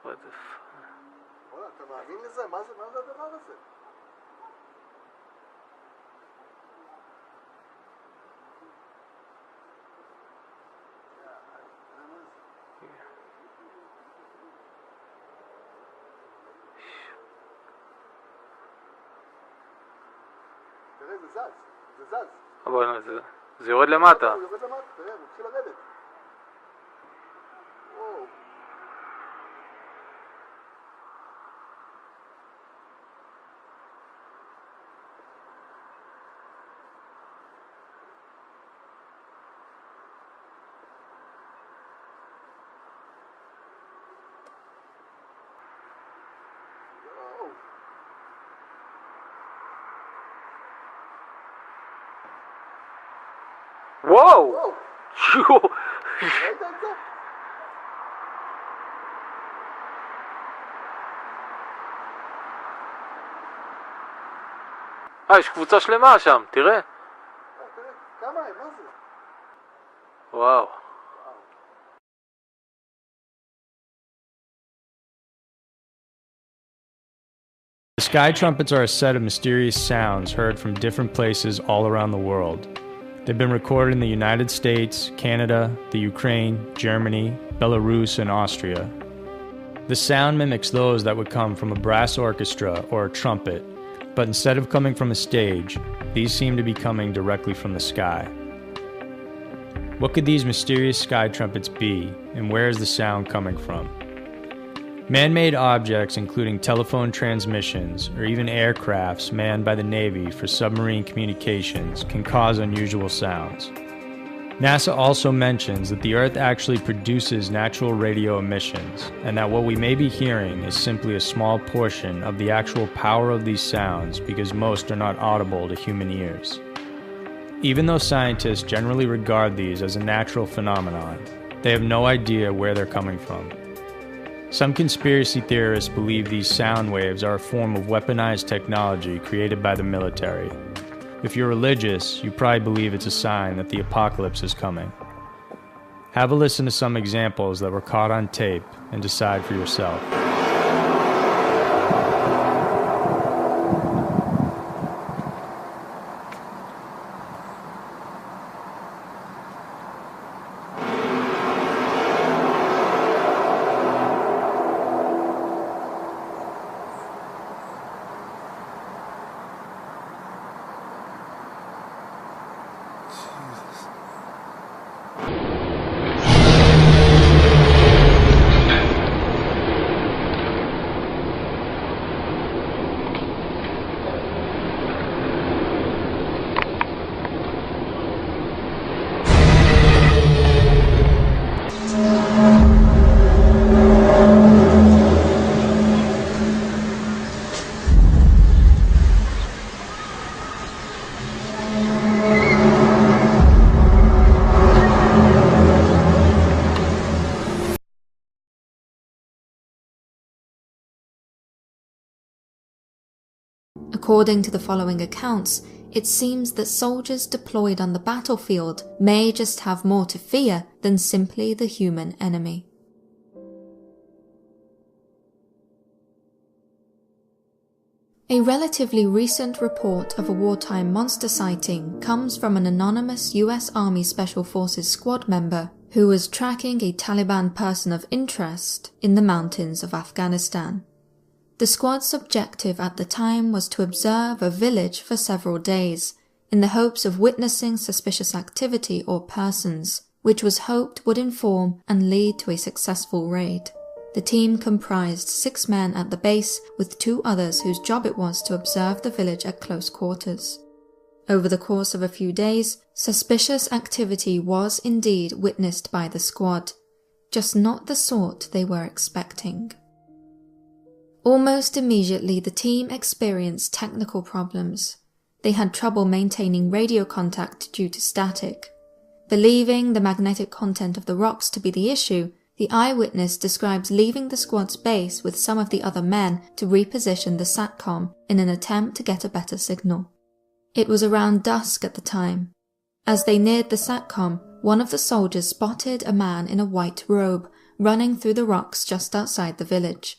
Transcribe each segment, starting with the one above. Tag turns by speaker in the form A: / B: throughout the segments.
A: What the fuck?
B: וואלה, אתה מאמין לזה? מה זה הדבר הזה? תראה, זה זז.
A: אבל זה יורד למטה.
B: הוא יורד למטה, תראה, הוא התחיל לרדת. וואו.
A: וואו! יואו!
B: ראית את זה?
A: יש קבוצה שלמה שם, תראה.
B: תראה, כמה הם, מה זה?
A: וואו.
C: The sky trumpets are a set of mysterious sounds heard from different places all around the world. They've been recorded in the United States, Canada, the Ukraine, Germany, Belarus, and Austria. The sound mimics those that would come from a brass orchestra or a trumpet, but instead of coming from a stage, these seem to be coming directly from the sky. What could these mysterious sky trumpets be, and where is the sound coming from? Man-made objects including telephone transmissions or even aircrafts manned by the Navy for submarine communications can cause unusual sounds. NASA also mentions that the Earth actually produces natural radio emissions and that what we may be hearing is simply a small portion of the actual power of these sounds because most are not audible to human ears. Even though scientists generally regard these as a natural phenomenon, they have no idea where they're coming from. Some conspiracy theorists believe these sound waves are a form of weaponized technology created by the military. If you're religious, you probably believe it's a sign that the apocalypse is coming. Have a listen to some examples that were caught on tape and decide for yourself.
D: According to the following accounts, it seems that soldiers deployed on the battlefield may just have more to fear than simply the human enemy. A relatively recent report of a wartime monster sighting comes from an anonymous US Army Special Forces squad member who was tracking a Taliban person of interest in the mountains of Afghanistan. The squad's objective at the time was to observe a village for several days, in the hopes of witnessing suspicious activity or persons, which was hoped would inform and lead to a successful raid. The team comprised 6 men at the base, with 2 others whose job it was to observe the village at close quarters. Over the course of a few days, suspicious activity was indeed witnessed by the squad, just not the sort they were expecting. Almost immediately, the team experienced technical problems. They had trouble maintaining radio contact due to static. Believing the magnetic content of the rocks to be the issue, the eyewitness describes leaving the squad's base with some of the other men to reposition the SATCOM in an attempt to get a better signal. It was around dusk at the time. As they neared the SATCOM, one of the soldiers spotted a man in a white robe running through the rocks just outside the village.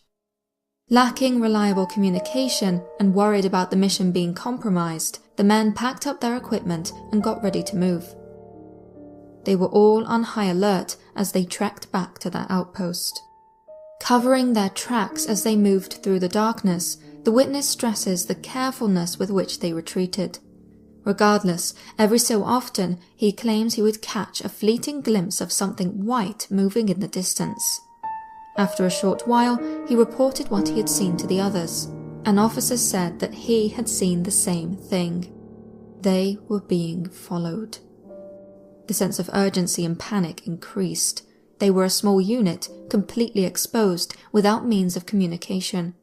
D: Lacking reliable communication and worried about the mission being compromised, the men packed up their equipment and got ready to move. They were all on high alert as they trekked back to their outpost. Covering their tracks as they moved through the darkness, the witness stresses the carefulness with which they retreated. Regardless, every so often he claims he would catch a fleeting glimpse of something white moving in the distance. After a short while, he reported what he had seen to the others. An officer said that he had seen the same thing. They were being followed. The sense of urgency and panic increased. They were a small unit, completely exposed, without means of communication.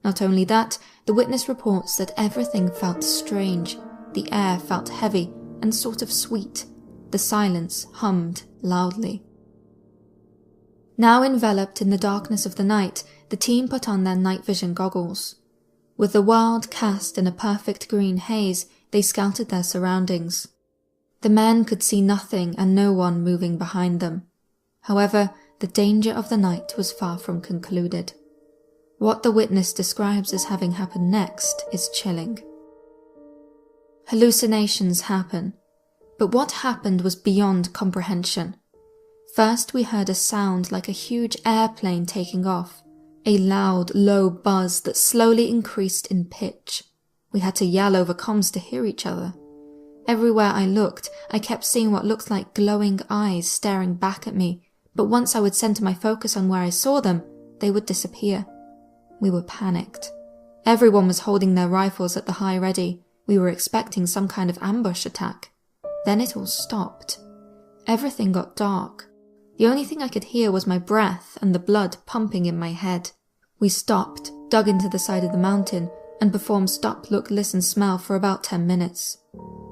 D: Not only that, the witness reports that everything felt strange. The air felt heavy and sort of sweet. The silence hummed loudly. Now enveloped in the darkness of the night, the team put on their night vision goggles. With the world cast in a perfect green haze, they scouted their surroundings. The men could see nothing and no one moving behind them. However, the danger of the night was far from concluded. What the witness describes as having happened next is chilling. Hallucinations happen, but what happened was beyond comprehension. First, we heard a sound like a huge airplane taking off, a loud, low buzz that slowly increased in pitch. We had to yell over comms to hear each other. Everywhere I looked, I kept seeing what looked like glowing eyes staring back at me, but once I would center my focus on where I saw them, they would disappear. We were panicked. Everyone was holding their rifles at the high ready. We were expecting some kind of ambush attack. Then it all stopped. Everything got dark. The only thing I could hear was my breath and the blood pumping in my head. We stopped, dug into the side of the mountain, and performed stop, look, listen, smell for about 10 minutes.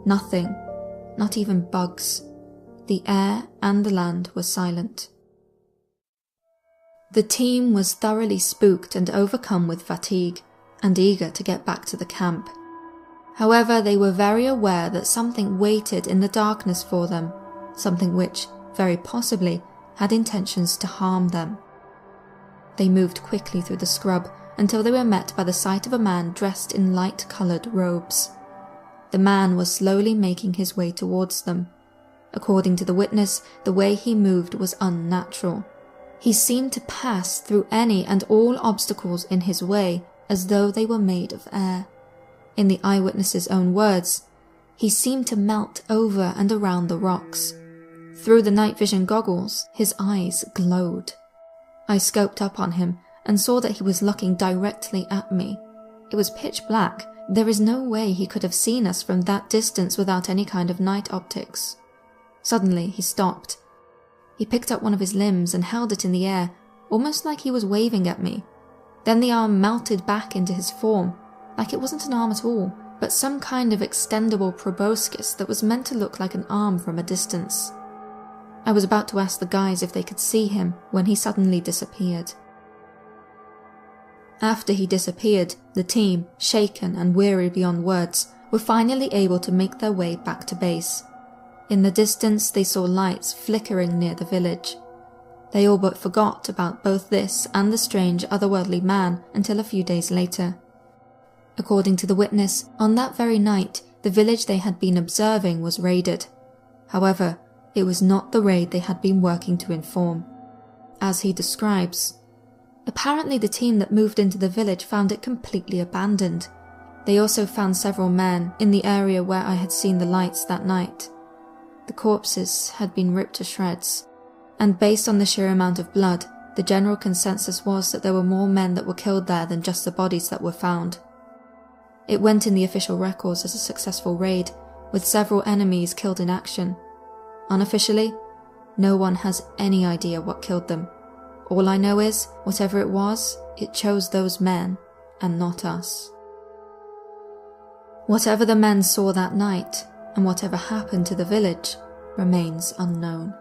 D: Nothing, not even bugs. The air and the land were silent. The team was thoroughly spooked and overcome with fatigue, and eager to get back to the camp. However, they were very aware that something waited in the darkness for them, something which, very possibly, had intentions to harm them. They moved quickly through the scrub until they were met by the sight of a man dressed in light-coloured robes. The man was slowly making his way towards them. According to the witness, the way he moved was unnatural. He seemed to pass through any and all obstacles in his way as though they were made of air. In the eyewitness's own words, he seemed to melt over and around the rocks. Through the night vision goggles, his eyes glowed. I scoped up on him and saw that he was looking directly at me. It was pitch black. There is no way he could have seen us from that distance without any kind of night optics. Suddenly, he stopped. He picked up one of his limbs and held it in the air, almost like he was waving at me. Then the arm melted back into his form, like it wasn't an arm at all, but some kind of extendable proboscis that was meant to look like an arm from a distance. I was about to ask the guys if they could see him when he suddenly disappeared. After he disappeared, the team, shaken and weary beyond words, were finally able to make their way back to base. In the distance, they saw lights flickering near the village. They all but forgot about both this and the strange otherworldly man until a few days later. According to the witness, on that very night, the village they had been observing was raided. However, it was not the raid they had been working to inform. As he describes, apparently the team that moved into the village found it completely abandoned. They also found several men in the area where I had seen the lights that night. The corpses had been ripped to shreds, and based on the sheer amount of blood, the general consensus was that there were more men that were killed there than just the bodies that were found. It went in the official records as a successful raid, with several enemies killed in action. Unofficially, no one has any idea what killed them. All I know is, whatever it was, it chose those men, and not us. Whatever the men saw that night, and whatever happened to the village, remains unknown.